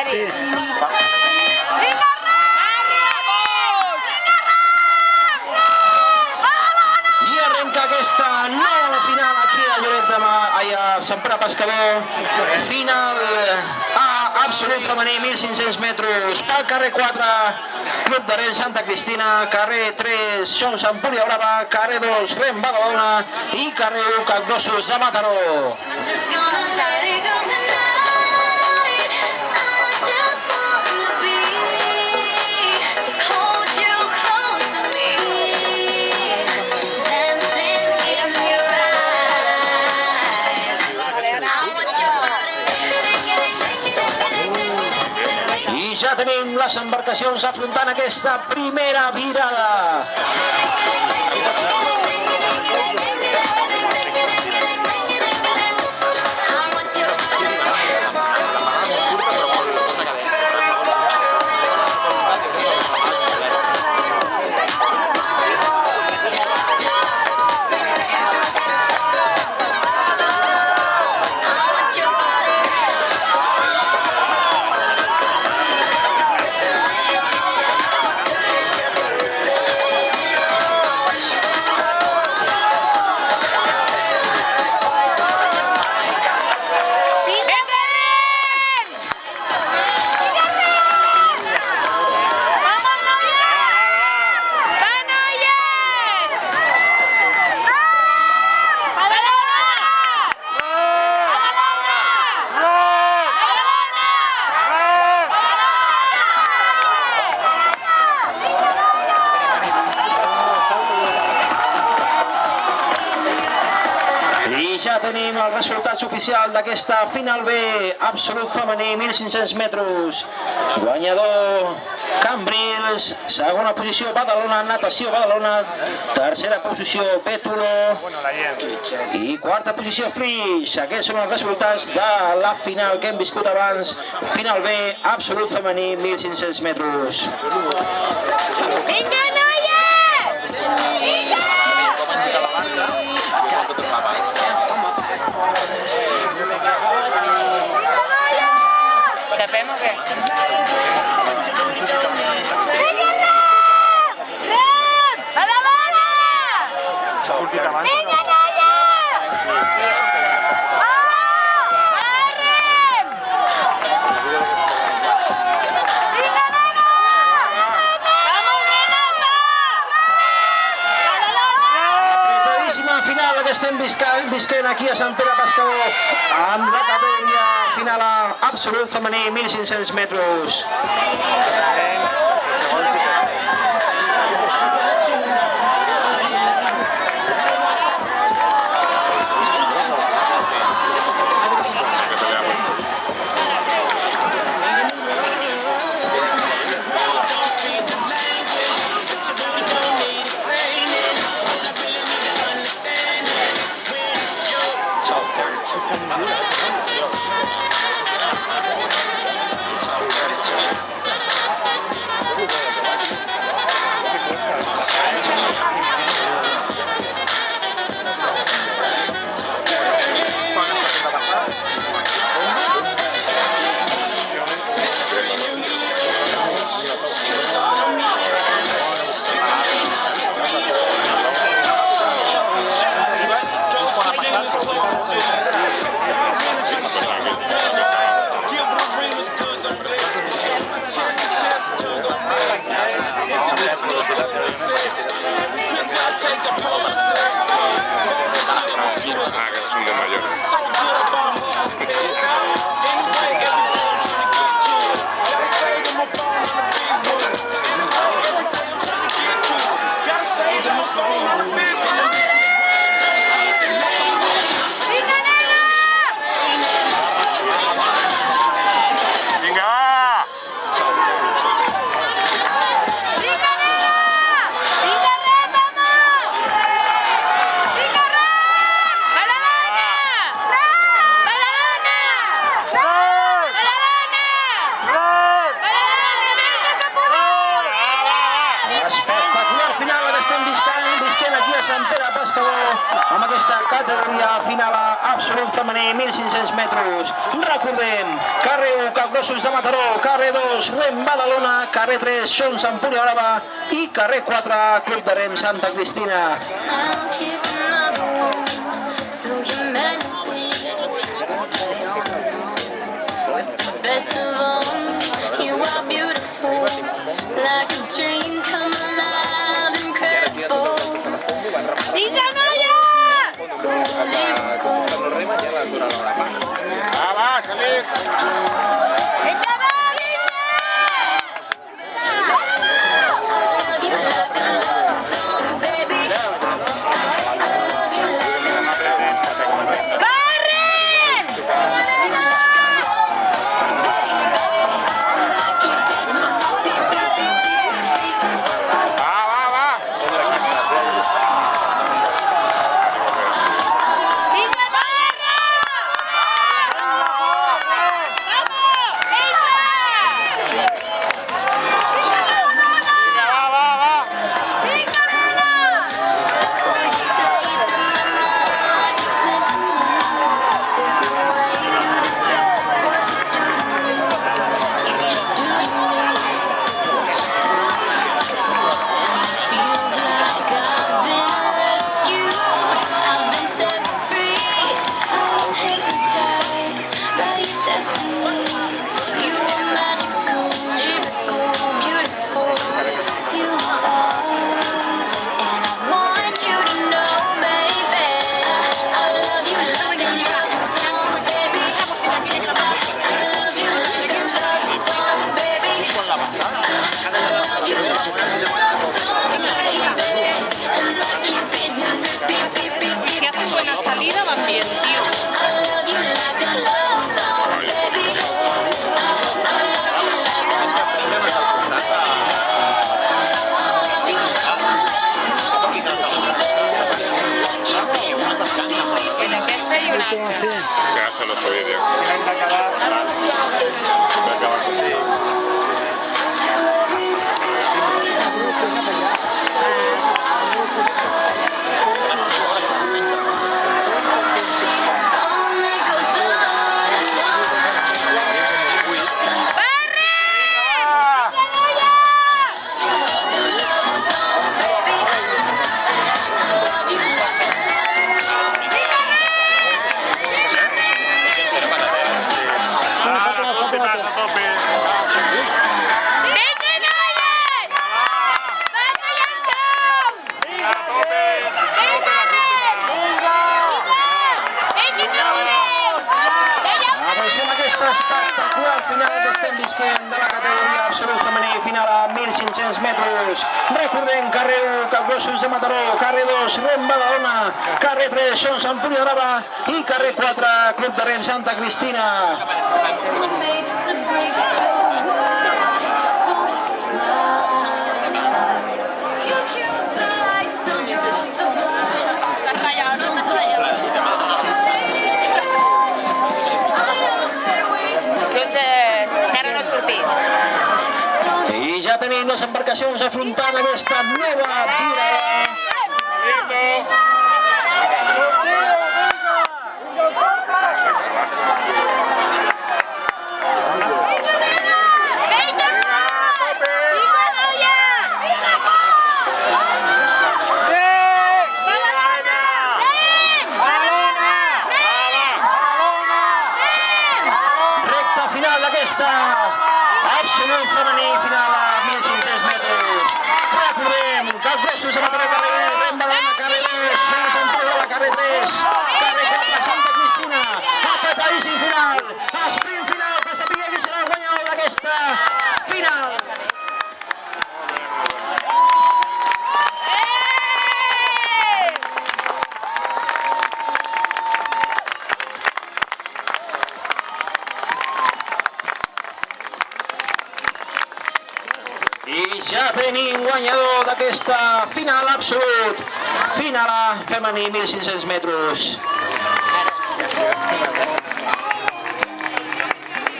I arrenca aquesta nova final aquí a Lloret de Mar, a Sant Pere Pescador. Final A absolut femení, 1.500 metres pel carrer 4, Club de Rem Santa Cristina, carrer 3, Sons Empúria Brava, carrer 2, Rem Badalona i carrer 1, Capgrossos de Mataró. I ja tenim les embarcacions afrontant aquesta primera virada. Ja tenim els resultats oficials d'aquesta final B, absolut femení, 1.500 metres. Guanyador, Cambrils, segona posició Badalona, natació Badalona, tercera posició Pétulo i quarta posició Flix. Aquests són els resultats de la final que hem viscut abans, final B, absolut femení, 1.500 metres. Vinga, noies! Vinga! ¿Tapem o qué? Final que estem visquent aquí a Sant Pere Pescador amb la categoria final absolut femení, 1.500 metres. amb aquesta categoria final absolut femení, 1.500 metres. Recordem, carrer 1, Capgrossos de Mataró, carrer 2, Rem Badalona, carrer 3, Sons Empúria Brava i carrer 4, Club de Rem Santa Cristina. Best of all, you are beautiful, like a dream come alive, incredible. ¡Sí, Canalla! ¡Va, Feliz! Ya se lo estoy viendo. Espectacular final que estem visquent de la categoria absolut femení, final a 1.500 metres. Recordem, carrer 1, Capgrossos de Mataró, carrer 2, Rem Badalona, carrer 3, Sons Empúria Brava i carrer 4, Club de Rem Santa Cristina. I ja tenim les embarcacions afrontant aquesta nova virada. Recta final d'aquesta absolut femení, final a 1.500 metres. Recordem, Capgrossos de Mataró, carrer 1, Rem Badalona, carrer 2, Sons Empúria Brava, carrer 3, carrer 4, Santa Cristina. Apretadíssim final, esprint final, per saber qui serà el guanyador d'aquesta final. I ja tenim guanyador d'aquesta final absolut, final femení 1.500 metres.